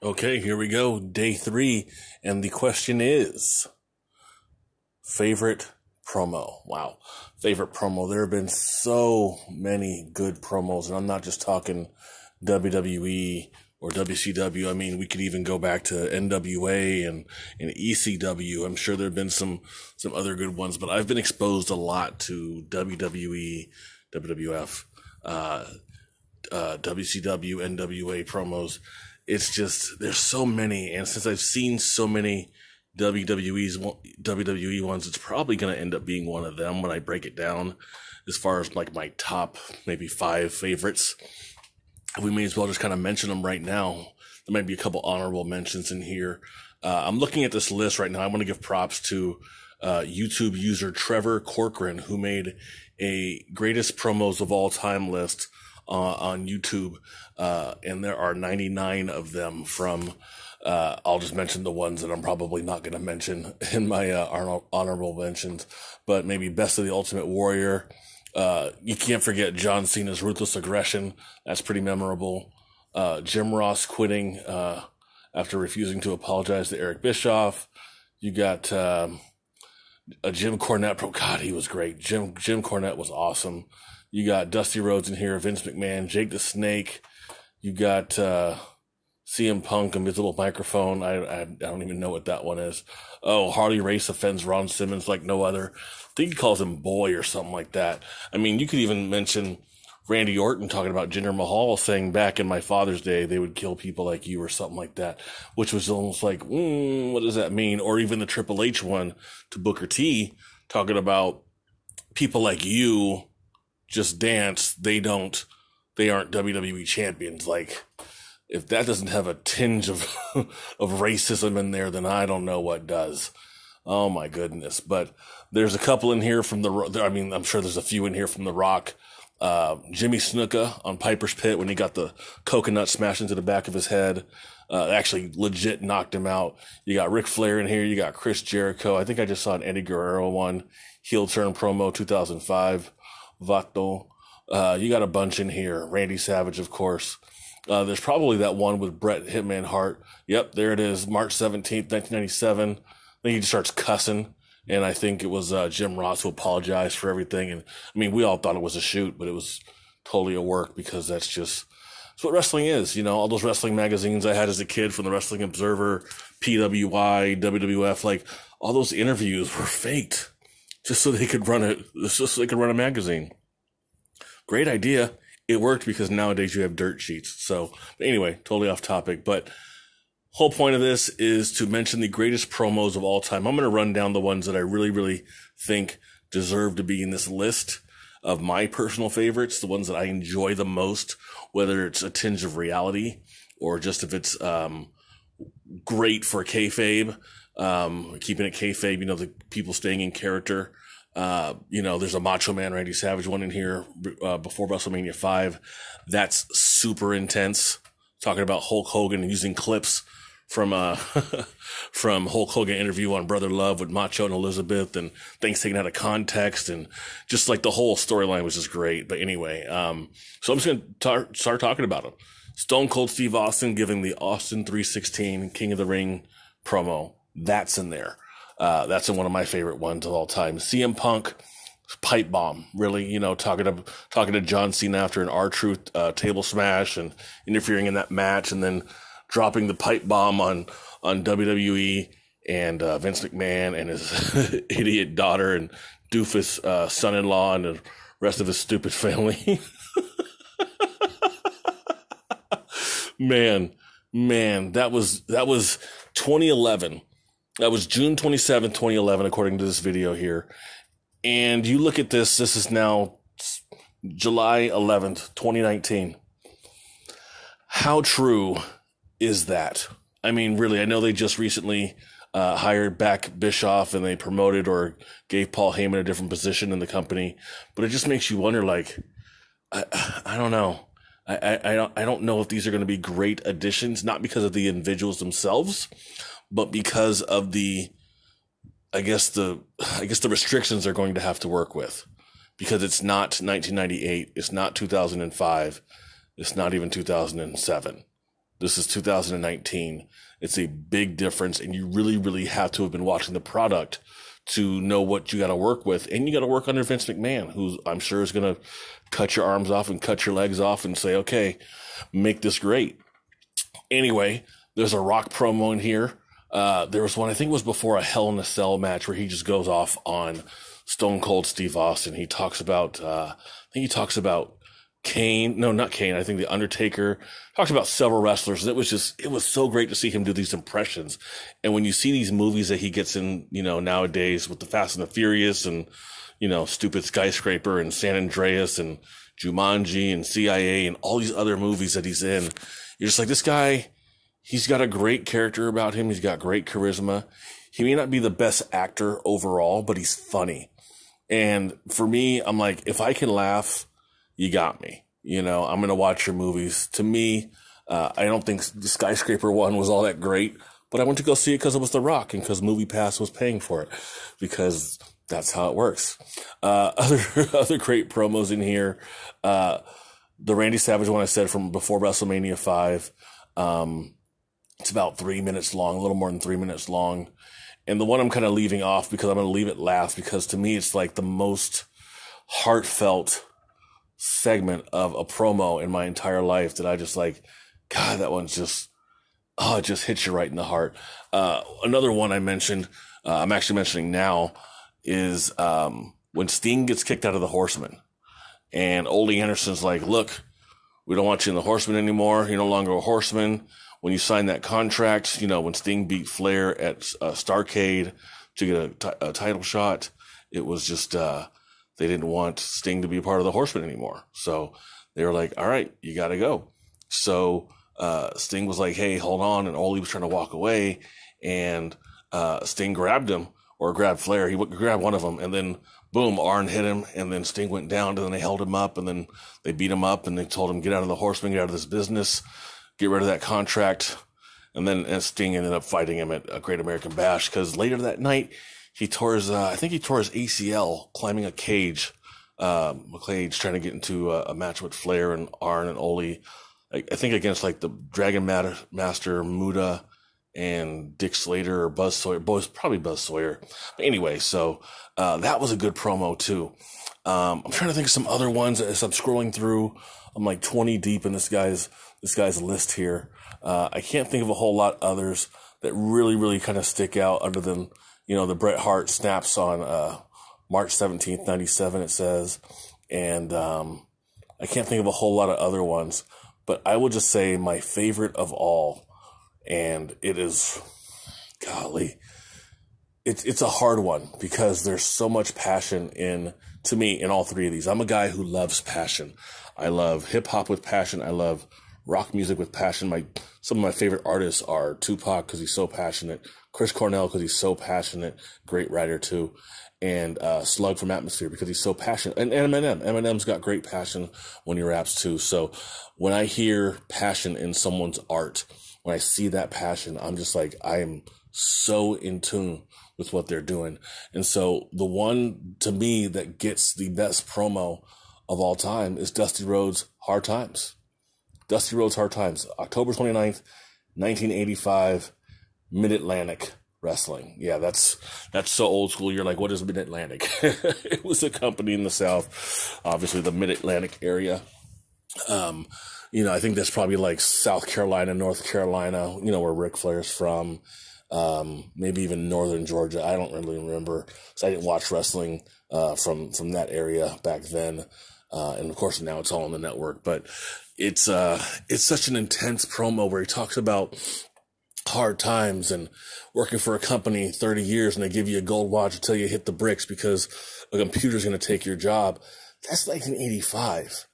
Okay, here we go. Day 3. And the question is, favorite promo. Wow. Favorite promo. There have been so many good promos, and I'm not just talking WWE or WCW. I mean, we could even go back to NWA and ECW. I'm sure there have been some other good ones, but I've been exposed a lot to WWE, WWF, WCW, NWA promos. It's just, there's so many, and since I've seen so many WWE ones, it's probably going to end up being one of them when I break it down as far as like my top maybe 5 favorites. We may as well just kind of mention them right now. There might be a couple honorable mentions in here. I'm looking at this list right now. I want to give props to YouTube user Trevor Corcoran, who made a greatest promos of all time list on YouTube, and there are 99 of them from, I'll just mention the ones that I'm probably not going to mention in my honorable mentions, but maybe Best of the Ultimate Warrior. You can't forget John Cena's Ruthless Aggression. That's pretty memorable. Jim Ross quitting after refusing to apologize to Eric Bischoff. You got a Jim Cornette. God, he was great. Jim Cornette was awesome. You got Dusty Rhodes in here, Vince McMahon, Jake the Snake. You got CM Punk, Invisible Microphone. I don't even know what that one is. Oh, Harley Race offends Ron Simmons like no other. I think he calls him boy or something like that. I mean, you could even mention Randy Orton talking about Jinder Mahal saying back in my father's day they would kill people like you or something like that, which was almost like, what does that mean? Or even the Triple H one to Booker T talking about people like you just dance. They aren't WWE champions. Like, if that doesn't have a tinge of of racism in there, then I don't know what does. Oh my goodness. But there's a couple in here from I'm sure there's a few in here from The Rock. Jimmy Snuka on Piper's Pit when he got the coconut smashed into the back of his head. Actually legit knocked him out. You got Ric Flair in here. You got Chris Jericho. I think I just saw an Eddie Guerrero one. Heel turn promo 2005. Vato. You got a bunch in here. Randy Savage, of course. There's probably that one with Bret Hitman Hart. Yep, there it is. March 17th, 1997. I think he just starts cussing. And I think it was Jim Ross who apologized for everything. And I mean, we all thought it was a shoot, but it was totally a work, because that's what wrestling is. You know, all those wrestling magazines I had as a kid, from the Wrestling Observer, PWI, WWF, like all those interviews were faked just so they could run a magazine. Great idea. It worked, because nowadays you have dirt sheets. So, but anyway, totally off topic. But whole point of this is to mention the greatest promos of all time. I'm going to run down the ones that I really, really think deserve to be in this list of my personal favorites, the ones that I enjoy the most, whether it's a tinge of reality or just if it's great for kayfabe, keeping it kayfabe, the people staying in character. There's a Macho Man Randy Savage one in here before WrestleMania 5. That's super intense. Talking about Hulk Hogan and using clips from from Hulk Hogan interview on Brother Love with Macho and Elizabeth, and things taken out of context, and just like the whole storyline was just great. But anyway, so I'm just going to start talking about him. Stone Cold Steve Austin giving the Austin 3:16 King of the Ring promo. That's in there. That's in one of my favorite ones of all time. CM Punk pipe bomb, really, talking to John Cena after an R-Truth table smash and interfering in that match, and then dropping the pipe bomb on WWE and Vince McMahon and his idiot daughter and doofus son-in-law and the rest of his stupid family. Man, that was 2011. That was June 27, 2011, according to this video here. And you look at this is now July 11th, 2019. How true is that? I mean, really, I know they just recently hired back Bischoff, and they promoted or gave Paul Heyman a different position in the company. But it just makes you wonder, like, I don't know. I don't know if these are going to be great additions, not because of the individuals themselves, but because of the restrictions they're going to have to work with, because it's not 1998, it's not 2005, it's not even 2007. This is 2019. It's a big difference, and you really, really have to have been watching the product to know what you got to work with. And you got to work under Vince McMahon, who I'm sure is going to cut your arms off and cut your legs off and say, okay, make this great. Anyway, there's a Rock promo in here. There was one, I think it was before a Hell in a Cell match, where he just goes off on Stone Cold Steve Austin. He talks about, I think he talks about Kane. No, not Kane. I think The Undertaker. Talks about several wrestlers. And it was so great to see him do these impressions. And when you see these movies that he gets in, nowadays with the Fast and the Furious and, Stupid Skyscraper and San Andreas and Jumanji and CIA and all these other movies that he's in, you're just like, this guy, he's got a great character about him. He's got great charisma. He may not be the best actor overall, but he's funny. And for me, I'm like, if I can laugh, you got me. I'm going to watch your movies. To me, I don't think the Skyscraper one was all that great, but I went to go see it because it was The Rock and because MoviePass was paying for it, because that's how it works. Other great promos in here. The Randy Savage one I said from before WrestleMania 5. It's about 3 minutes long, a little more than 3 minutes long. And the one I'm kind of leaving off because I'm going to leave it last, because to me, it's like the most heartfelt segment of a promo in my entire life that I just like, God, that one's just, it just hits you right in the heart. Another one I mentioned, I'm actually mentioning now, is when Sting gets kicked out of the Horsemen. And Ole Anderson's like, look, we don't want you in the Horsemen anymore. You're no longer a Horseman. When you signed that contract, when Sting beat Flair at Starrcade to get a title shot, it was just, they didn't want Sting to be a part of the Horsemen anymore. So they were like, all right, you got to go. So Sting was like, hey, hold on. And Ole was trying to walk away. And Sting grabbed him, or grabbed Flair. He grabbed one of them. And then, boom, Arn hit him. And then Sting went down. And then they held him up. And then they beat him up. And they told him, get out of the Horsemen, get out of this business, get rid of that contract. And then Sting ended up fighting him at a Great American Bash, because later that night, he tore his, I think he tore his ACL climbing a cage, trying to get into a match with Flair and Arn and Ole. I think against like the Dragon Master Muda and Dick Slater or Buzz Sawyer. Probably Buzz Sawyer. But anyway, so that was a good promo too. I'm trying to think of some other ones as I'm scrolling through. I'm like 20 deep in this guy's list here. I can't think of a whole lot others that really, really kind of stick out other than, the Bret Hart snaps on March 17th, 97, it says. And I can't think of a whole lot of other ones. But I will just say my favorite of all, and it is, golly, it's a hard one because there's so much passion to me, in all three of these. I'm a guy who loves passion. I love hip-hop with passion. I love rock music with passion. Some of my favorite artists are Tupac, because he's so passionate, Chris Cornell, because he's so passionate, great writer too, and Slug from Atmosphere, because he's so passionate, and Eminem's got great passion when he raps too. So when I hear passion in someone's art, when I see that passion, I'm just like, I am so in tune with what they're doing. And so the one to me that gets the best promo of all time is Dusty Rhodes' Hard Times. Dusty Rhodes' Hard Times, October 29th, 1985, Mid-Atlantic Wrestling. Yeah, that's so old school. You're like, what is Mid-Atlantic? It was a company in the South, obviously the Mid-Atlantic area. I think that's probably like South Carolina, North Carolina, where Ric Flair's from. Maybe even Northern Georgia. I don't really remember. So I didn't watch wrestling from that area back then. And of course now it's all on the network, but it's such an intense promo where he talks about hard times and working for a company 30 years and they give you a gold watch until you hit the bricks because a computer's going to take your job. That's 1985.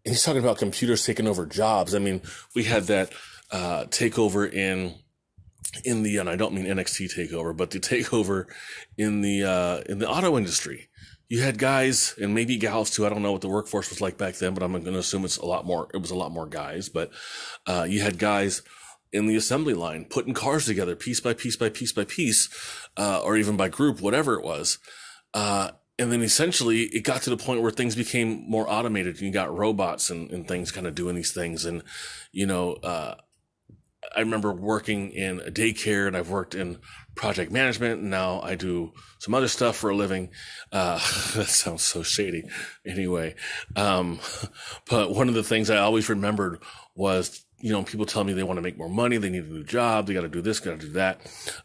And he's talking about computers taking over jobs. I mean, we had that takeover in the, and I don't mean NXT takeover, but the takeover in the auto industry. You had guys and maybe gals too. I don't know what the workforce was like back then, but I'm going to assume it was a lot more guys, but you had guys in the assembly line putting cars together piece by piece by piece by piece, or even by group, whatever it was. And then essentially it got to the point where things became more automated and you got robots and things kind of doing these things. And, I remember working in a daycare, and I've worked in project management, and now I do some other stuff for a living. That sounds so shady. Anyway, but one of the things I always remembered was, people tell me they want to make more money, they need a new job, they got to do this, got to do that.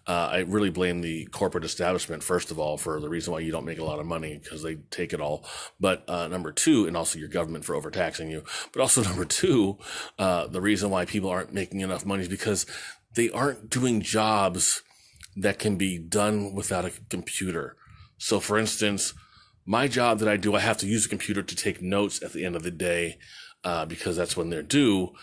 I really blame the corporate establishment, first of all, for the reason why you don't make a lot of money, because they take it all. But number two, and also your government for overtaxing you. But also number two, the reason why people aren't making enough money is because they aren't doing jobs that can be done without a computer. So for instance, my job that I do, I have to use a computer to take notes at the end of the day, because that's when they're due.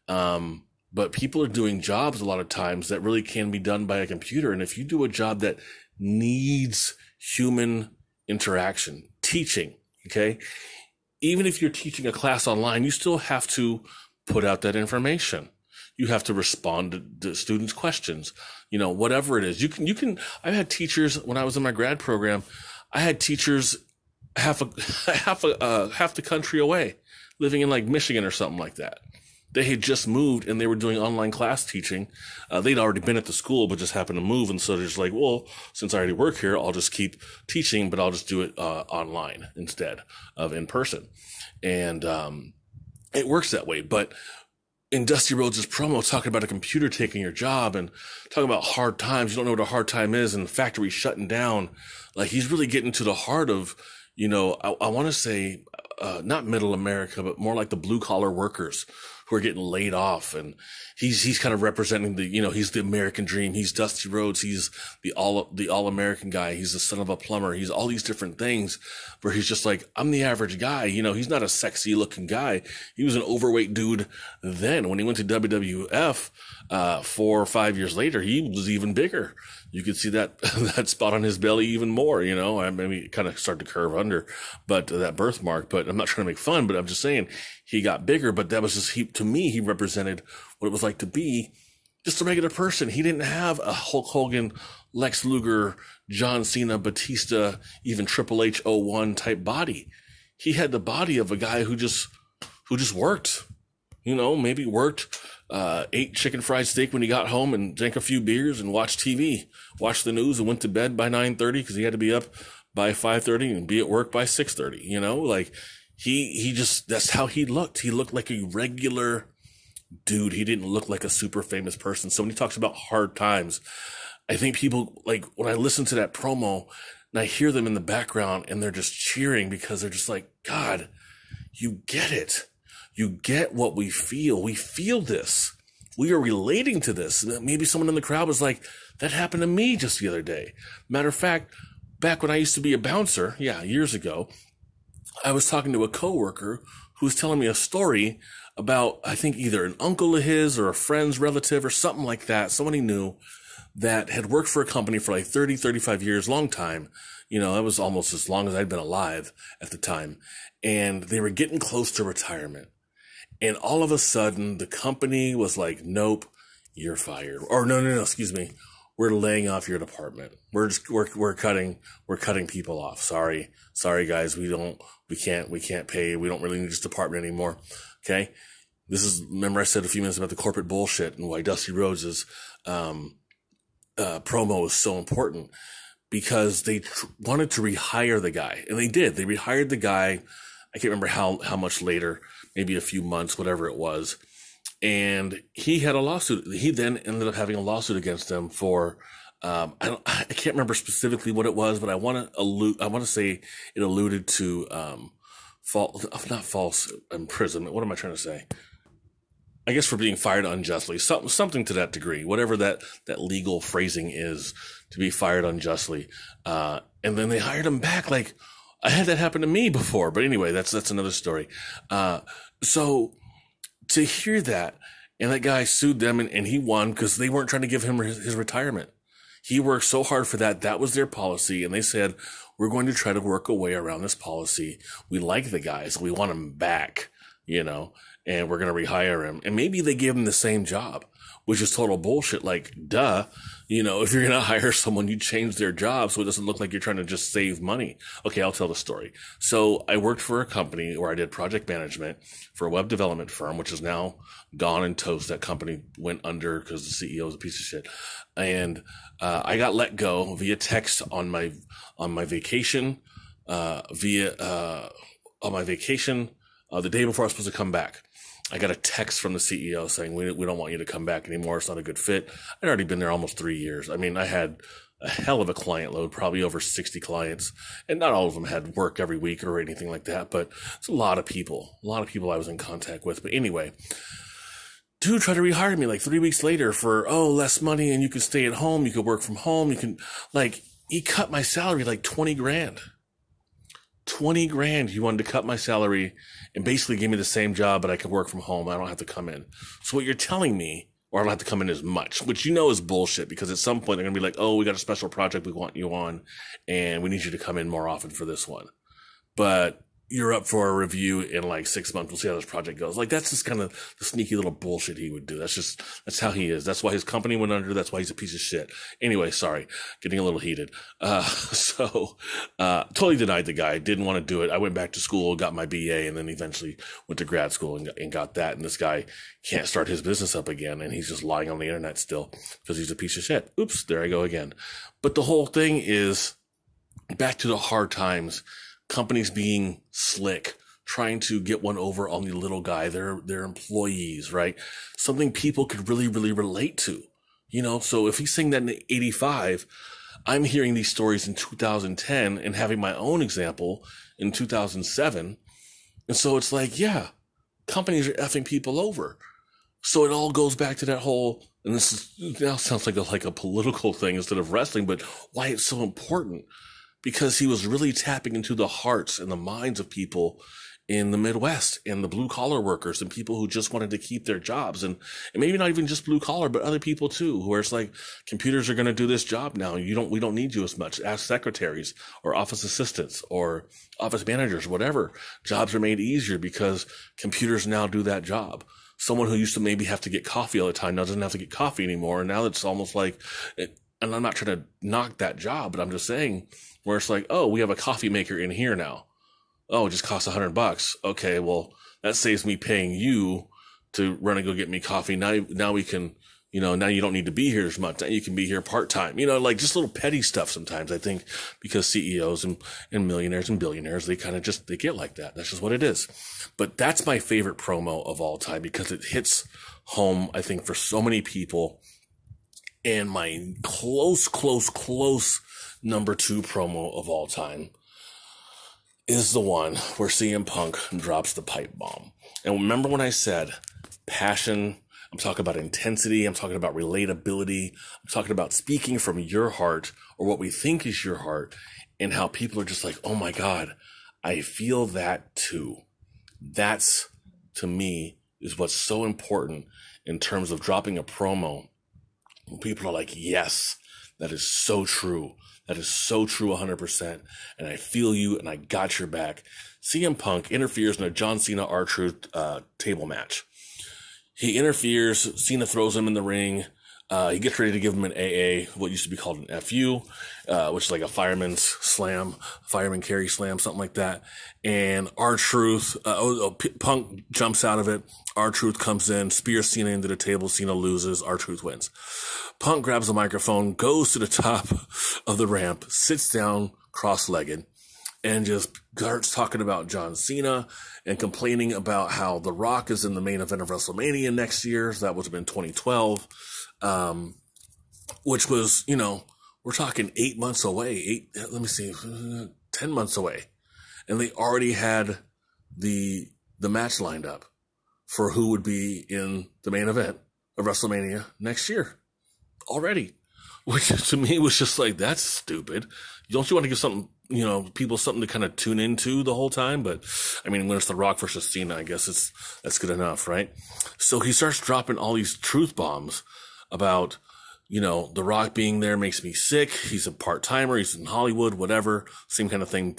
But people are doing jobs a lot of times that really can be done by a computer. And if you do a job that needs human interaction, teaching, okay, even if you're teaching a class online, you still have to put out that information. You have to respond to students' questions, whatever it is. I've had teachers when I was in my grad program, I had teachers half the country away, living in like Michigan or something like that. They had just moved and they were doing online class teaching. They'd already been at the school, but just happened to move. And so they're just like, well, since I already work here, I'll just keep teaching, but I'll just do it online instead of in person. And it works that way. But in Dusty Rhodes' promo, talking about a computer taking your job and talking about hard times, you don't know what a hard time is, and the factory shutting down. Like, he's really getting to the heart of, I want to say, not middle America, but more like the blue collar workers who are getting laid off. And he's kind of representing he's the American dream. He's Dusty Rhodes. He's the all-American guy. He's the son of a plumber. He's all these different things where he's just like, I'm the average guy. He's not a sexy looking guy. He was an overweight dude then. When he went to WWF, 4 or 5 years later, he was even bigger. You could see that spot on his belly even more, I maybe it kind of started to curve under, but that birthmark. But I'm not trying to make fun, but I'm just saying he got bigger. But that was just to me, he represented what it was like to be just a regular person. He didn't have a Hulk Hogan, Lex Luger, John Cena, Batista, even Triple H 01 type body. He had the body of a guy who just worked, maybe worked, ate chicken fried steak when he got home and drank a few beers and watched TV, watched the news and went to bed by 9:30 because he had to be up by 5:30 and be at work by 6:30. Like he just, that's how he looked. He looked like a regular dude. He didn't look like a super famous person. So when he talks about hard times, I think people, like, when I listen to that promo and I hear them in the background and they're just cheering because they're just like, God, you get it. You get what we feel. We feel this. We are relating to this. Maybe someone in the crowd was like, that happened to me just the other day. Matter of fact, back when I used to be a bouncer, years ago, I was talking to a coworker who was telling me a story about, I think, either an uncle of his or a friend's relative or something like that, someone he knew that had worked for a company for like 30, 35 years, long time. That was almost as long as I'd been alive at the time. And they were getting close to retirement. And all of a sudden, the company was like, nope, you're fired. Or no, excuse me. We're laying off your department. We're cutting people off. Sorry guys. We can't pay. We don't really need this department anymore. Okay. Remember I said a few minutes about the corporate bullshit and why Dusty Rhodes' promo is so important, because they wanted to rehire the guy, and they did. They rehired the guy. I can't remember how much later, maybe a few months, whatever it was. And he had a lawsuit. He then ended up having a lawsuit against them for, I can't remember specifically what it was, but I want to say it alluded to, not false imprisonment. What am I trying to say? I guess for being fired unjustly, something to that degree, whatever that legal phrasing is, to be fired unjustly. And then they hired him back. Like, I had that happen to me before, but anyway, that's another story. So to hear that, and that guy sued them and he won because they weren't trying to give him his retirement. He worked so hard for that. That was their policy. And they said, we're going to try to work a way around this policy. We like the guy, so we want him back, and we're going to rehire him. And maybe they give him the same job, which is total bullshit. Like, duh, you know, if you're going to hire someone, you change their job so it doesn't look like you're trying to just save money. Okay, I'll tell the story. So I worked for a company where I did project management for a web development firm, which is now gone and toast. That company went under because the CEO is a piece of shit. And I got let go via text on my vacation, on my vacation the day before I was supposed to come back. I got a text from the CEO saying, we don't want you to come back anymore. It's not a good fit. I'd already been there almost 3 years. I mean, I had a hell of a client load, probably over 60 clients, and not all of them had work every week or anything like that, but it's a lot of people I was in contact with. But anyway, dude tried to rehire me like 3 weeks later for, less money and you can stay at home. You could work from home. You can, like, he cut my salary like 20 grand. 20 grand. He wanted to cut my salary and basically give me the same job, but I could work from home. I don't have to come in. So what you're telling me, or I don't have to come in as much, which you know is bullshit, because at some point they're going to be like, we got a special project we want you on and we need you to come in more often for this one. But you're up for a review in like 6 months. We'll see how this project goes. Like, that's just kind of the sneaky little bullshit he would do. That's how he is. That's why his company went under. That's why he's a piece of shit. Anyway, sorry, getting a little heated. Totally denied the guy. Didn't want to do it. I went back to school, got my BA, and then eventually went to grad school and got that. And this guy can't start his business up again. And he's just lying on the internet still because he's a piece of shit. Oops, there I go again. But the whole thing is back to the hard times. Companies being slick, trying to get one over on the little guy, their employees, right? Something people could really, really relate to, you know? So if he's saying that in 85, I'm hearing these stories in 2010 and having my own example in 2007. And so it's like, yeah, companies are effing people over. So it all goes back to that whole, and now sounds like a political thing instead of wrestling, but why it's so important. Because he was really tapping into the hearts and the minds of people in the Midwest and the blue collar workers and people who just wanted to keep their jobs, and maybe not even just blue collar, but other people too, where it's like, computers are going to do this job now. We don't need you as much. Ask secretaries or office assistants or office managers, whatever. Jobs are made easier because computers now do that job. Someone who used to maybe have to get coffee all the time now doesn't have to get coffee anymore. And now it's almost like, and I'm not trying to knock that job, but I'm just saying, where it's like, we have a coffee maker in here now. It just costs $100. Okay, well, that saves me paying you to run and go get me coffee. Now we can, now you don't need to be here as much. Now you can be here part-time. Like just little petty stuff sometimes, I think, because CEOs and millionaires and billionaires, they kind of they get like that. That's just what it is. But that's my favorite promo of all time because it hits home, I think, for so many people. And my close number 2 promo of all time is the one where CM Punk drops the pipe bomb. And remember when I said passion, I'm talking about intensity, I'm talking about relatability, I'm talking about speaking from your heart or what we think is your heart, and how people are just like, oh my God, I feel that too. That's, to me, is what's so important in terms of dropping a promo. People are like, yes, that is so true. That is so true 100%. And I feel you and I got your back. CM Punk interferes in a John Cena R-Truth table match. He interferes. Cena throws him in the ring. He gets ready to give him an AA, what used to be called an FU, which is like a fireman's slam, fireman carry slam, something like that. And R-Truth, Punk jumps out of it. R-Truth comes in, spears Cena into the table. Cena loses. R-Truth wins. Punk grabs the microphone, goes to the top of the ramp, sits down cross-legged, and just starts talking about John Cena and complaining about how The Rock is in the main event of WrestleMania next year. So that would have been 2012. Which was, we're talking 8 months away, 10 months away. And they already had the match lined up for who would be in the main event of WrestleMania next year already, which to me was just like, that's stupid. Don't you want to give something, people something to kind of tune into the whole time? But I mean, when it's The Rock versus Cena, I guess that's good enough, right? So he starts dropping all these truth bombs about, The Rock being there makes me sick. He's a part-timer. He's in Hollywood, whatever. Same kind of thing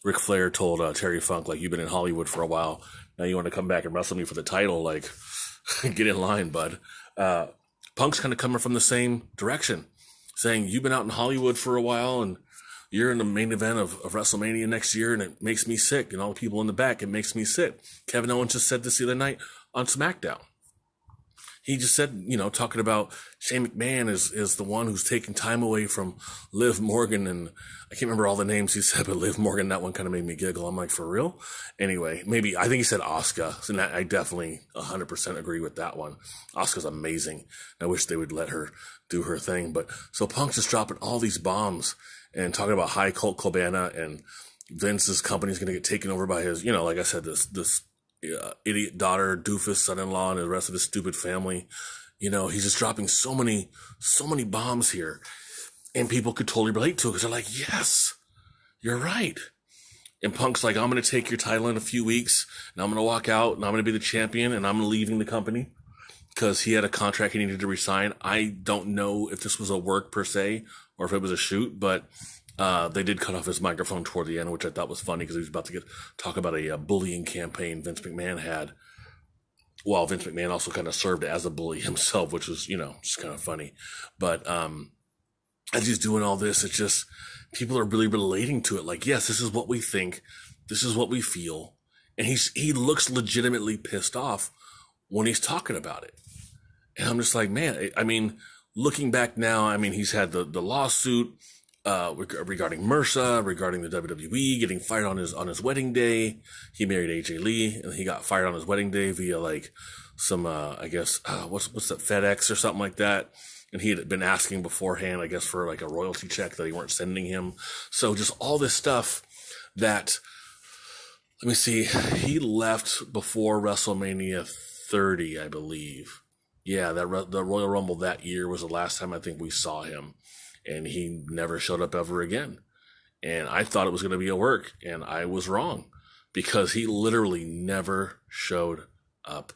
Ric Flair told Terry Funk, like, you've been in Hollywood for a while. Now you want to come back and wrestle me for the title? Like, get in line, bud. Punk's kind of coming from the same direction, saying, you've been out in Hollywood for a while and you're in the main event of WrestleMania next year, and it makes me sick. And all the people in the back, it makes me sick. Kevin Owens just said this the other night on SmackDown. He just said, talking about Shane McMahon is the one who's taking time away from Liv Morgan. And I can't remember all the names he said, but Liv Morgan, that one kind of made me giggle. I'm like, for real? Anyway, I think he said Asuka. And I definitely 100% agree with that one. Asuka's amazing. I wish they would let her do her thing. But so Punk's just dropping all these bombs and talking about high Colt Cabana, and Vince's company's going to get taken over by his, like I said, this idiot daughter, doofus son-in-law, and the rest of his stupid family. He's just dropping so many bombs here, and people could totally relate to it because they're like, yes, you're right. And Punk's like, I'm going to take your title in a few weeks, and I'm going to walk out, and I'm going to be the champion, and I'm leaving the company because he had a contract he needed to resign. I don't know if this was a work per se or if it was a shoot, but they did cut off his microphone toward the end, which I thought was funny because he was about to talk about a bullying campaign Vince McMahon had. While Vince McMahon also kind of served as a bully himself, which was, just kind of funny. But as he's doing all this, it's just people are really relating to it. Like, yes, this is what we think. This is what we feel. And he looks legitimately pissed off when he's talking about it. And I'm just like, man, looking back now, he's had the lawsuit regarding MRSA, regarding the WWE, getting fired on his wedding day. He married AJ Lee, and he got fired on his wedding day via like some, what's that, FedEx or something like that. And he had been asking beforehand, I guess, for like a royalty check that they weren't sending him. So just all this stuff that, let me see, he left before WrestleMania 30, I believe. Yeah, the Royal Rumble that year was the last time I think we saw him. And he never showed up ever again. And I thought it was going to be a work, and I was wrong because he literally never showed up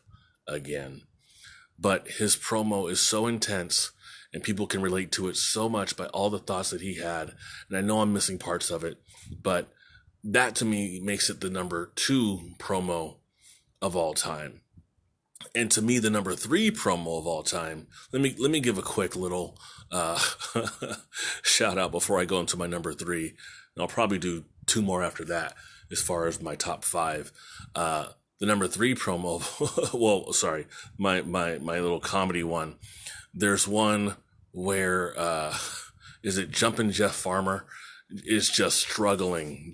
again. But his promo is so intense, and people can relate to it so much by all the thoughts that he had. And I know I'm missing parts of it, but that to me makes it the number 2 promo of all time. And to me, the number 3 promo of all time, let me give a quick little shout out before I go into my number 3. And I'll probably do 2 more after that as far as my top 5. The number 3 promo, well, sorry, my little comedy one. There's one where, is it Jumpin' Jeff Farmer is just struggling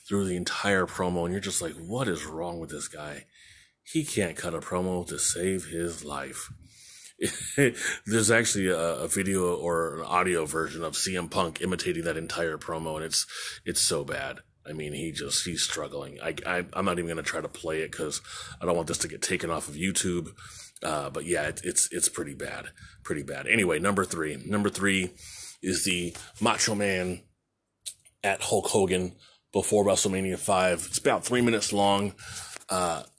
through the entire promo. And you're just like, what is wrong with this guy? He can't cut a promo to save his life. There's actually a video or an audio version of CM Punk imitating that entire promo, and it's so bad. He's struggling. I'm not even going to try to play it because I don't want this to get taken off of YouTube. But yeah, it's pretty bad. Anyway, number 3. Number 3 is the Macho Man at Hulk Hogan before WrestleMania 5. It's about 3 minutes long.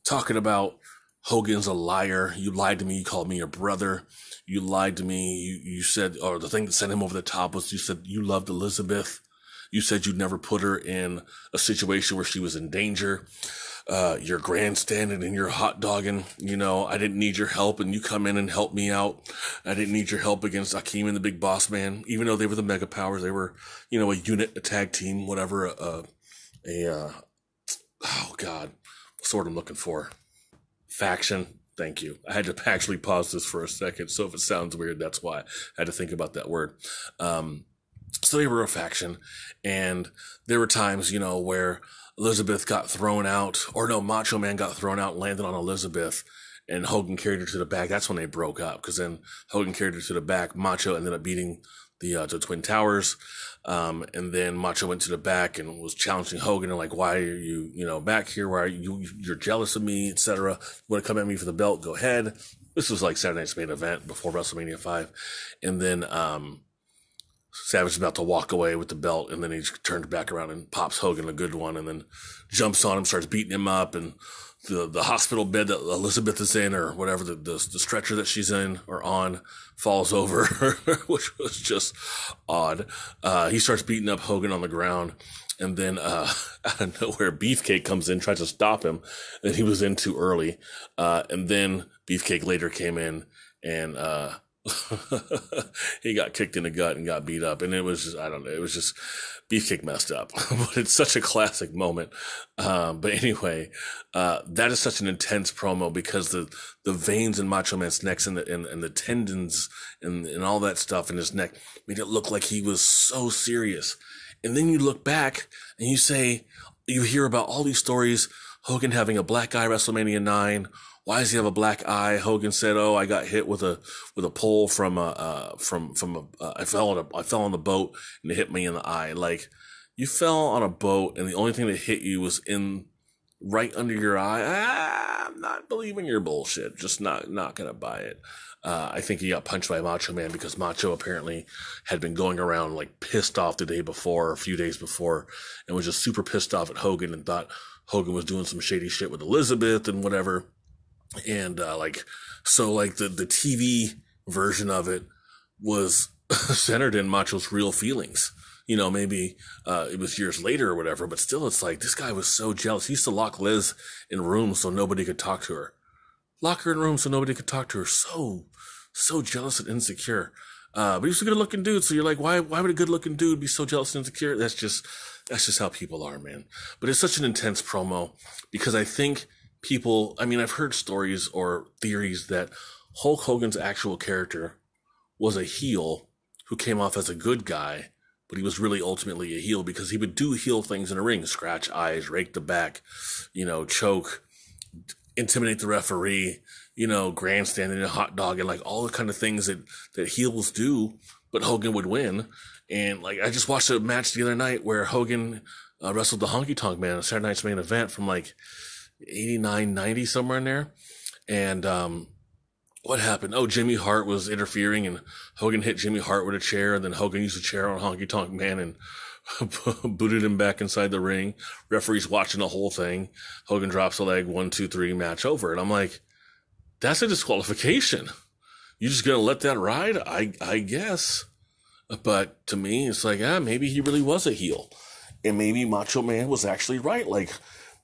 Talking about Hogan's a liar. You lied to me. You called me your brother. You lied to me. You said, or the thing that sent him over the top was you said you loved Elizabeth. You said you'd never put her in a situation where she was in danger. You're grandstanding and you're hot dogging. I didn't need your help and you come in and help me out. I didn't need your help against Akeem and the Big Boss Man. Even though they were the mega powers, they were, a unit, a tag team, whatever, oh God. What's the word I'm looking for? Faction. Thank you. I had to actually pause this for a second. So if it sounds weird, that's why I had to think about that word. So they were a faction, and there were times, where Elizabeth got thrown out, or no, Macho Man got thrown out and landed on Elizabeth, and Hogan carried her to the back. That's when they broke up, because then Hogan carried her to the back. Macho ended up beating the Twin Towers. And then Macho went to the back and was challenging Hogan and like, why are you, back here? Why are you're jealous of me, etc. Want to come at me for the belt? Go ahead. This was like Saturday Night's Main Event before WrestleMania 5. And then, Savage is about to walk away with the belt, and then he turns back around and pops Hogan a good one, and then jumps on him, starts beating him up, and the hospital bed that Elizabeth is in, or whatever, the stretcher that she's in or on, falls over, which was just odd. He starts beating up Hogan on the ground, And then out of nowhere, Beefcake comes in, tries to stop him, and he was in too early. And then Beefcake later came in and he got kicked in the gut and got beat up. And it was just, I don't know, it was just Beefcake messed up. But it's such a classic moment. But anyway, that is such an intense promo because the veins in Macho Man's neck and the tendons and all that stuff in his neck made it look like he was so serious. And then you look back and you hear about all these stories, Hogan having a black eye WrestleMania 9. Why does he have a black eye? Hogan said, "Oh, I got hit with a pole from I fell on the boat and it hit me in the eye." Like, you fell on a boat and the only thing that hit you was right under your eye. I'm not believing your bullshit. Just not gonna buy it. I think he got punched by Macho Man because Macho apparently had been going around like pissed off the day before, or a few days before, and was just super pissed off at Hogan and thought Hogan was doing some shady shit with Elizabeth and whatever. And the TV version of it was centered in Macho's real feelings. You know, maybe it was years later or whatever, but still, it's like, this guy was so jealous. He used to lock Liz in rooms so nobody could talk to her. Lock her in rooms so nobody could talk to her. So jealous and insecure. But he was a good looking dude. So you're like, why would a good looking dude be so jealous and insecure? That's just how people are, man. But it's such an intense promo because I think I've heard stories or theories that Hulk Hogan's actual character was a heel who came off as a good guy, but he was really ultimately a heel because he would do heel things in a ring, scratch eyes, rake the back, choke, intimidate the referee, grandstanding a hot dog, and like all the kind of things that heels do, but Hogan would win. And like, I just watched a match the other night where Hogan wrestled the Honky Tonk Man on Saturday Night's Main Event from like 89, 90, somewhere in there. And what happened? Oh, Jimmy Hart was interfering and Hogan hit Jimmy Hart with a chair, and then Hogan used a chair on Honky Tonk Man and booted him back inside the ring. Referee's watching the whole thing. Hogan drops a leg, 1, 2, 3, match over. And I'm like, that's a disqualification. You just gonna let that ride? I guess. But to me, it's like, maybe he really was a heel. And maybe Macho Man was actually right. Like,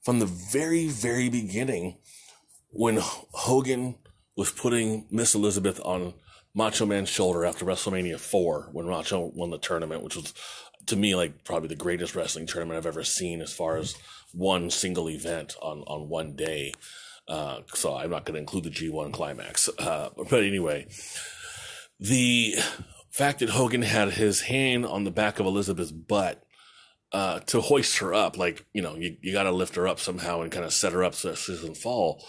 from the very, very beginning, when Hogan was putting Miss Elizabeth on Macho Man's shoulder after WrestleMania 4, when Macho won the tournament, which was, to me, like probably the greatest wrestling tournament I've ever seen as far as one single event on one day. So I'm not going to include the G1 climax. But anyway, the fact that Hogan had his hand on the back of Elizabeth's butt to hoist her up, like, you got to lift her up somehow and kind of set her up so she doesn't fall.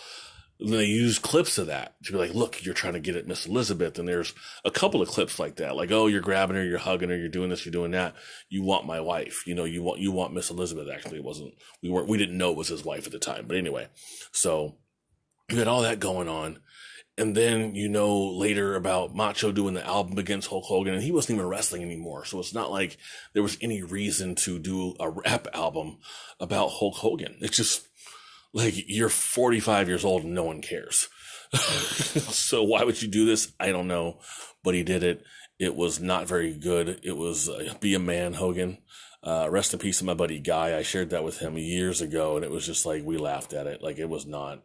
And they use clips of that to be like, look, you're trying to get at Miss Elizabeth. And there's a couple of clips like that. Like, oh, you're grabbing her, you're hugging her, you're doing this, you're doing that. You want my wife. You want Miss Elizabeth. Actually, we didn't know it was his wife at the time. But anyway, so you had all that going on. And then, later about Macho doing the album against Hulk Hogan, and he wasn't even wrestling anymore. So it's not like there was any reason to do a rap album about Hulk Hogan. It's just like, you're 45 years old and no one cares. So why would you do this? I don't know, but he did it. It was not very good. It was Be a Man, Hogan. Rest in peace to my buddy Guy. I shared that with him years ago, and it was just like, we laughed at it. Like, it was not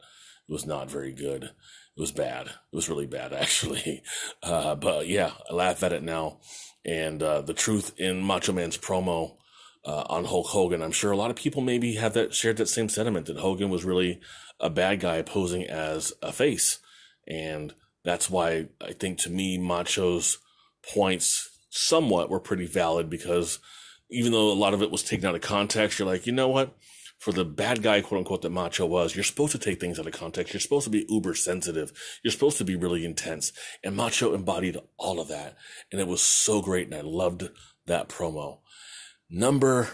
very good. It was bad. It was really bad, actually. But yeah, I laugh at it now. And the truth in Macho Man's promo on Hulk Hogan, I'm sure a lot of people maybe have shared that same sentiment, that Hogan was really a bad guy posing as a face. And that's why I think, to me, Macho's points somewhat were pretty valid, because even though a lot of it was taken out of context, you're like, you know what? For the bad guy, quote unquote, that Macho was, you're supposed to take things out of context. You're supposed to be uber sensitive. You're supposed to be really intense. And Macho embodied all of that. And it was so great. And I loved that promo. Number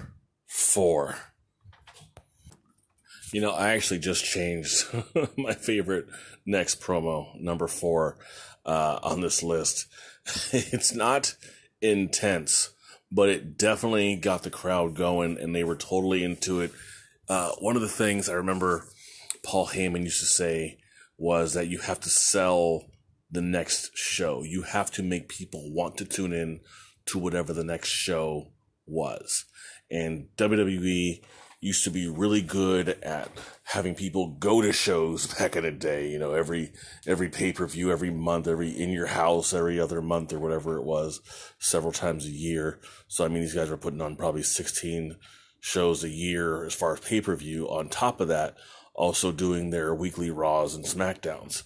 4. I actually just changed my favorite next promo, number 4, on this list. It's not intense, but it definitely got the crowd going and they were totally into it. One of the things I remember Paul Heyman used to say was that you have to sell the next show. You have to make people want to tune in to whatever the next show was. And WWE used to be really good at having people go to shows back in the day, every pay-per-view, every month, every in your house, every other month or whatever it was, several times a year. So, these guys were putting on probably 16 shows a year as far as pay-per-view. On top of that, also doing their weekly Raws and SmackDowns.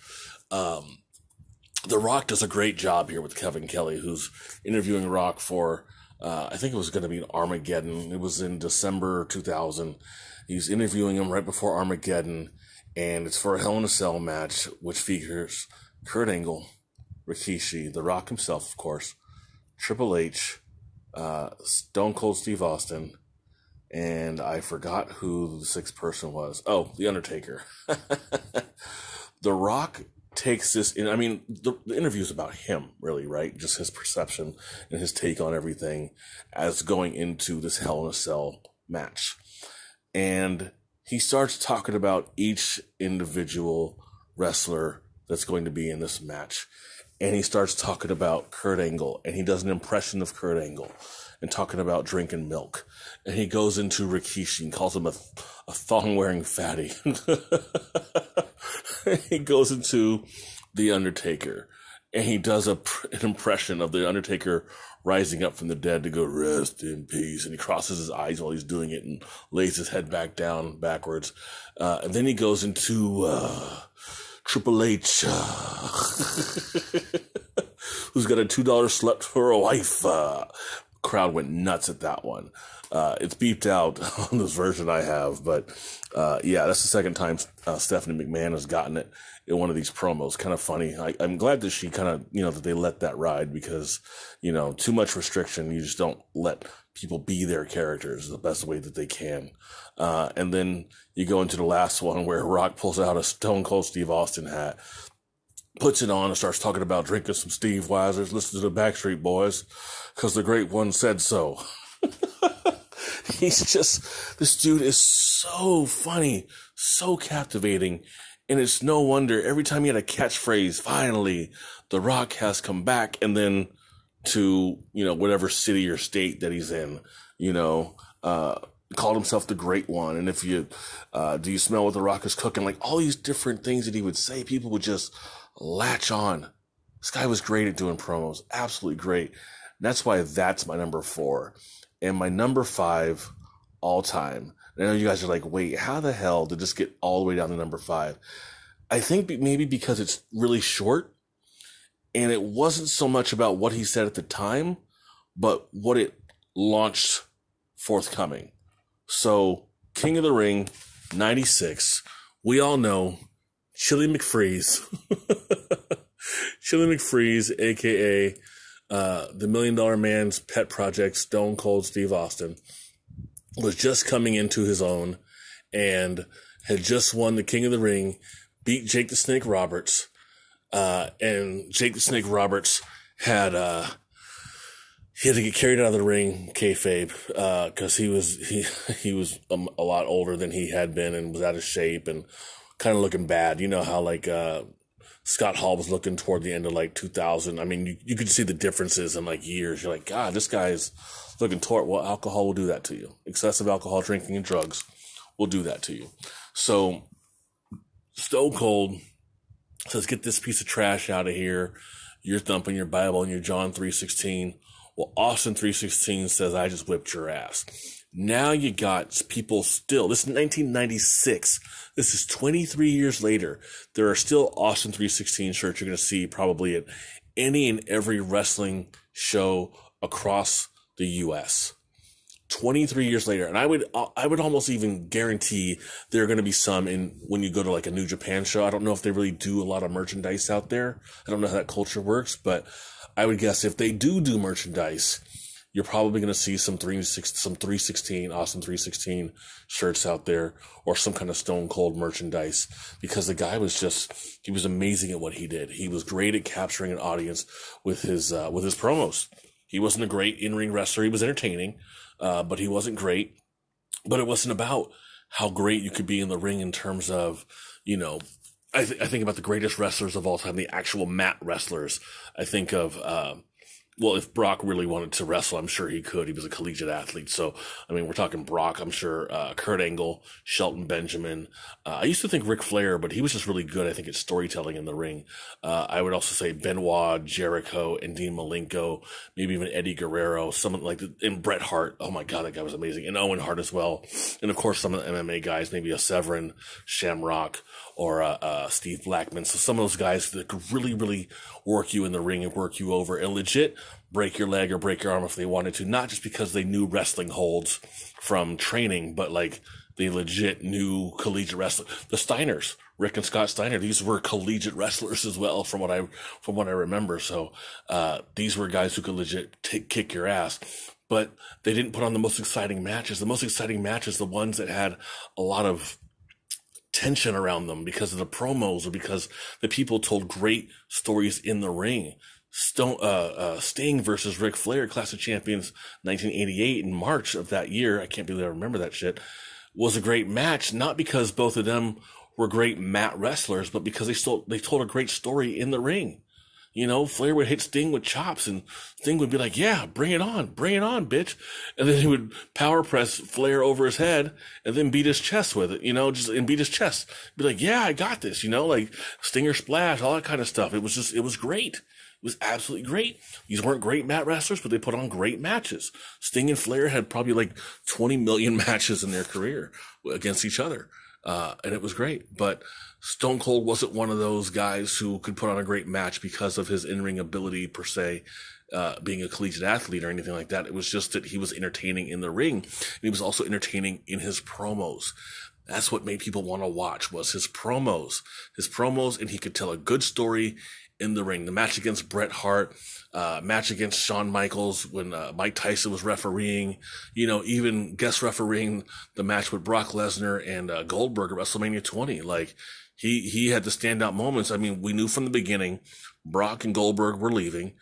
The Rock does a great job here with Kevin Kelly, who's interviewing Rock for, I think it was going to be an Armageddon. It was in December 2000. He's interviewing him right before Armageddon, and it's for a Hell in a Cell match, which features Kurt Angle, Rikishi, The Rock himself, of course, Triple H, Stone Cold Steve Austin, and I forgot who the sixth person was. Oh, The Undertaker. The Rock takes this in. The interview is about him, really, right? Just his perception and his take on everything as going into this Hell in a Cell match. And he starts talking about each individual wrestler that's going to be in this match. And he starts talking about Kurt Angle, and he does an impression of Kurt Angle and talking about drinking milk. And he goes into Rikishi and calls him a thong-wearing fatty. He goes into The Undertaker, and he does an impression of The Undertaker rising up from the dead to go, rest in peace. And he crosses his eyes while he's doing it and lays his head back down backwards. And then he goes into Triple H, who's got a $2 slut for a wife. Crowd went nuts at that one. It's beeped out on this version I have, but that's the second time Stephanie McMahon has gotten it in one of these promos. Kind of funny. I'm glad that she kind of, that they let that ride, because, too much restriction. You just don't let people be their characters the best way that they can. And then you go into the last one where Rock pulls out a Stone Cold Steve Austin hat, puts it on, and starts talking about drinking some Steve Weisers, listen to the Backstreet Boys, because the great one said so. This dude is so funny, so captivating, and it's no wonder every time he had a catchphrase, finally, The Rock has come back, and then to, whatever city or state that he's in, called himself the Great One, and if you, do you smell what The Rock is cooking? Like, all these different things that he would say, people would just latch on. This guy was great at doing promos, absolutely great. And that's why that's my number 4. And my number 5 all time. And I know you guys are like, wait, how the hell did this get all the way down to number 5? I think maybe because it's really short, and it wasn't so much about what he said at the time, but what it launched forthcoming. So, King of the Ring, 96. We all know Chili McFreeze. Chili McFreeze, a.k.a. The $1 Million Man's pet project, Stone Cold Steve Austin, was just coming into his own and had just won the King of the Ring, beat Jake the Snake Roberts, and Jake the Snake Roberts had to get carried out of the ring, kayfabe, because he was a lot older than he had been and was out of shape and kind of looking bad. You know how Scott Hall was looking toward the end of 2000. You could see the differences in years. You're like, God, this guy's looking toward. Well, alcohol will do that to you. Excessive alcohol drinking and drugs will do that to you. So Stone Cold says, get this piece of trash out of here. You're thumping your Bible and your John 3:16. Well, Austin 3:16 says, I just whipped your ass. Now you got people still, this is 1996. This is 23 years later. There are still Austin 3:16 shirts you're going to see probably at any and every wrestling show across the U.S. 23 years later. And I would almost even guarantee there are going to be some when you go to a New Japan show. I don't know if they really do a lot of merchandise out there. I don't know how that culture works, but I would guess if they do merchandise, you're probably going to see some 316, Austin 316 shirts out there, or some kind of Stone Cold merchandise, because the guy he was amazing at what he did. He was great at capturing an audience with his promos. He wasn't a great in-ring wrestler. He was entertaining, but he wasn't great. But it wasn't about how great you could be in the ring in terms of, I think about the greatest wrestlers of all time, the actual mat wrestlers. I think of, well, if Brock really wanted to wrestle, I'm sure he could. He was a collegiate athlete. So, I mean, we're talking Brock, I'm sure, Kurt Angle, Shelton Benjamin. I used to think Ric Flair, but he was just really good, I think, at storytelling in the ring. I would also say Benoit, Jericho, and Dean Malenko, maybe even Eddie Guerrero, someone like, and Bret Hart. Oh my God, that guy was amazing. And Owen Hart as well. And of course, some of the MMA guys, maybe a Severin, Shamrock, or Steve Blackman. So some of those guys that could really, really work you in the ring and work you over and legit break your leg or break your arm if they wanted to, not just because they knew wrestling holds from training, but like they legit knew collegiate wrestling. The Steiners, Rick and Scott Steiner, these were collegiate wrestlers as well, from what I remember. So these were guys who could legit kick your ass. But they didn't put on the most exciting matches. The most exciting matches, the ones that had a lot of tension around them because of the promos or because the people told great stories in the ring. Sting versus Ric Flair, Clash of Champions 1988 in March of that year. I can't believe I remember that shit. Was a great match, not because both of them were great mat wrestlers, but because they told a great story in the ring. You know, Flair would hit Sting with chops and Sting would be like, yeah, bring it on, bitch. And then he would power press Flair over his head and then beat his chest with it, you know, and beat his chest. Be like, yeah, I got this, you know, like Stinger Splash, all that kind of stuff. It was great. It was absolutely great. These weren't great mat wrestlers, but they put on great matches. Sting and Flair had probably like 20 million matches in their career against each other. And it was great, but Stone Cold wasn't one of those guys who could put on a great match because of his in-ring ability per se, being a collegiate athlete or anything like that. It was just that he was entertaining in the ring, and he was also entertaining in his promos. That's what made people want to watch, was his promos, and he could tell a good story in the ring. The match against Bret Hart, match against Shawn Michaels when Mike Tyson was refereeing, you know, even guest refereeing the match with Brock Lesnar and Goldberg at WrestleMania 20. Like, he had the standout moments. I mean, we knew from the beginning Brock and Goldberg were leaving.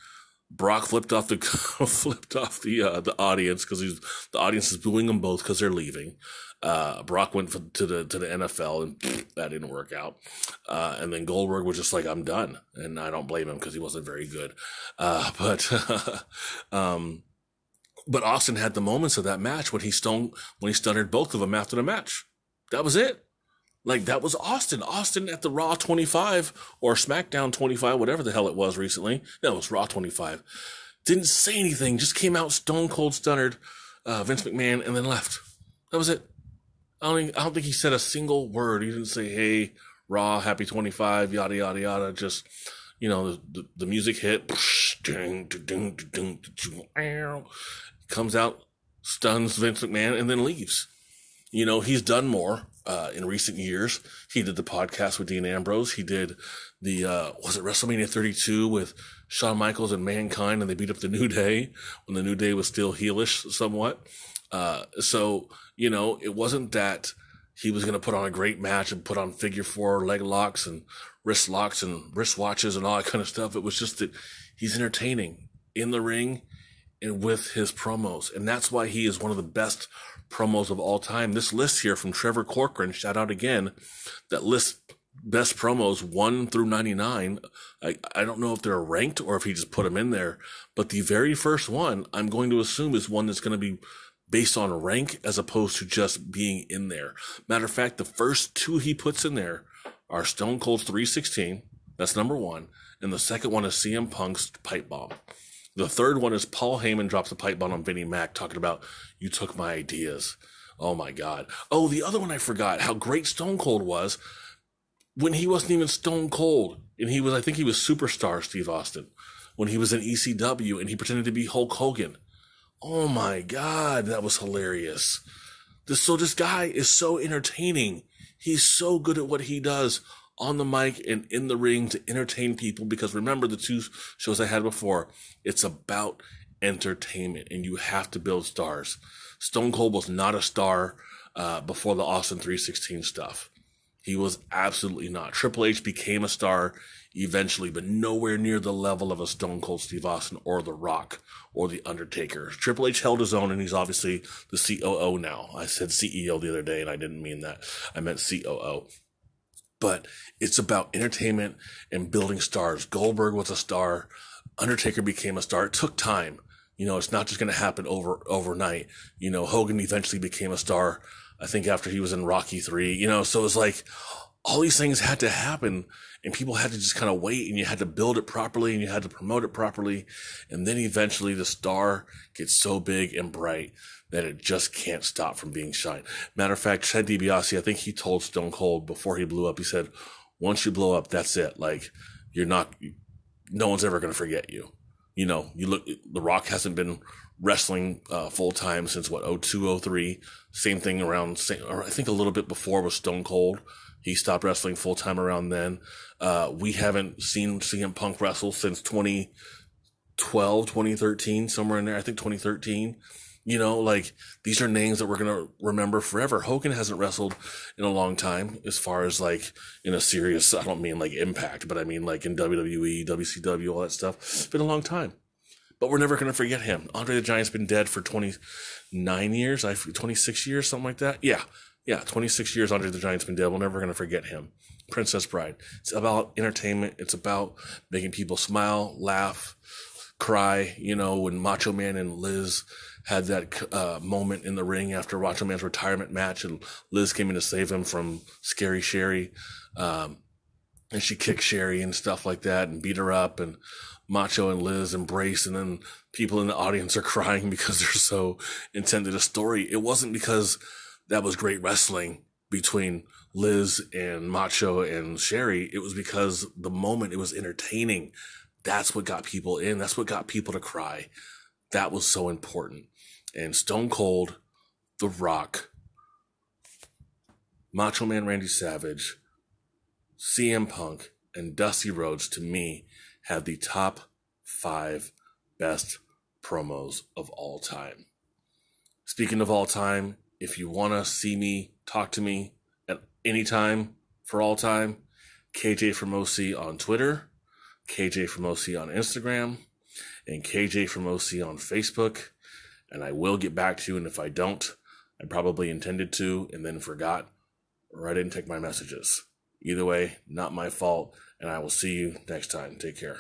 Brock flipped off the audience because the audience is booing them both because they're leaving. Brock went to the NFL and that didn't work out. And then Goldberg was just like, I'm done. And I don't blame him because he wasn't very good. But Austin had the moments of that match when he stunned both of them after the match. That was it. Like, that was Austin. Austin at the Raw 25 or SmackDown 25, whatever the hell it was recently. No, it was Raw 25. Didn't say anything, just came out stone cold stunned, Vince McMahon, and then left. That was it. I don't think he said a single word. He didn't say, hey, Raw, happy 25, yada, yada, yada. Just, you know, the music hit. Comes out, stuns Vince McMahon, and then leaves. You know, he's done more in recent years. He did the podcast with Dean Ambrose. He did the, was it WrestleMania 32 with Shawn Michaels and Mankind, and they beat up the New Day when the New Day was still heelish somewhat. So, you know, it wasn't that he was going to put on a great match and put on figure four leg locks and wrist locks and wrist watches and all that kind of stuff. It was just that he's entertaining in the ring and with his promos. And that's why he is one of the best promos of all time. This list here from Trevor Corcoran, shout out again, that lists best promos 1 through 99. I don't know if they're ranked or if he just put them in there, but the very first one I'm going to assume is one that's going to be based on rank as opposed to just being in there. Matter of fact, the first two he puts in there are Stone Cold's 316. That's number one. And the second one is CM Punk's pipe bomb. The third one is Paul Heyman drops a pipe bomb on Vinnie Mac talking about, you took my ideas. Oh my God. Oh, the other one I forgot, how great Stone Cold was when he wasn't even Stone Cold. And I think he was Superstar Steve Austin when he was in ECW and he pretended to be Hulk Hogan. Oh my God, that was hilarious. This guy is so entertaining. He's so good at what he does on the mic and in the ring to entertain people, because remember the two shows I had before, it's about entertainment and you have to build stars. Stone Cold was not a star before the Austin 316 stuff. He was absolutely not. Triple H became a star eventually, but nowhere near the level of a Stone Cold Steve Austin or The Rock or The Undertaker. Triple H held his own, and he's obviously the COO now. I said CEO the other day, and I didn't mean that. I meant COO. But it's about entertainment and building stars. Goldberg was a star. Undertaker became a star. It took time. You know, it's not just going to happen overnight. You know, Hogan eventually became a star, I think after he was in Rocky 3, you know, so it's like all these things had to happen and people had to just kind of wait and you had to build it properly and you had to promote it properly. And then eventually the star gets so big and bright that it just can't stop from being shine. Matter of fact, Ted DiBiase, I think he told Stone Cold before he blew up, he said, once you blow up, that's it. Like, no one's ever going to forget you. You know, you look, The Rock hasn't been wrestling full time since what, 02, 03. Same thing around, or I think a little bit before was Stone Cold. He stopped wrestling full time around then. We haven't seen CM Punk wrestle since 2012, 2013, somewhere in there. I think 2013. You know, like, these are names that we're going to remember forever. Hogan hasn't wrestled in a long time as far as like in a serious, I don't mean like Impact, but I mean like in WWE, WCW, all that stuff. It's been a long time, but we're never going to forget him. Andre the Giant's been dead for 29 years, 26 years, something like that. Yeah, 26 years Andre the Giant's been dead. We're never going to forget him. Princess Bride. It's about entertainment. It's about making people smile, laugh, cry. You know, when Macho Man and Liz had that moment in the ring after Macho Man's retirement match, and Liz came in to save him from Scary Sherry, and she kicked Sherry and stuff like that and beat her up, and Macho and Liz embrace, and then people in the audience are crying because they're so intent to the story. It wasn't because that was great wrestling between Liz and Macho and Sherry. It was because the moment, it was entertaining. That's what got people in. That's what got people to cry. That was so important. And Stone Cold, The Rock, Macho Man Randy Savage, CM Punk, and Dusty Rhodes, to me, have the top 5 best promos of all time. Speaking of all time, if you want to see me, talk to me at any time for all time, KJ from OC on Twitter, KJ from OC on Instagram, and KJ from OC on Facebook. And I will get back to you, and if I don't, I probably intended to and then forgot, or I didn't take my messages. Either way, not my fault, and I will see you next time. Take care.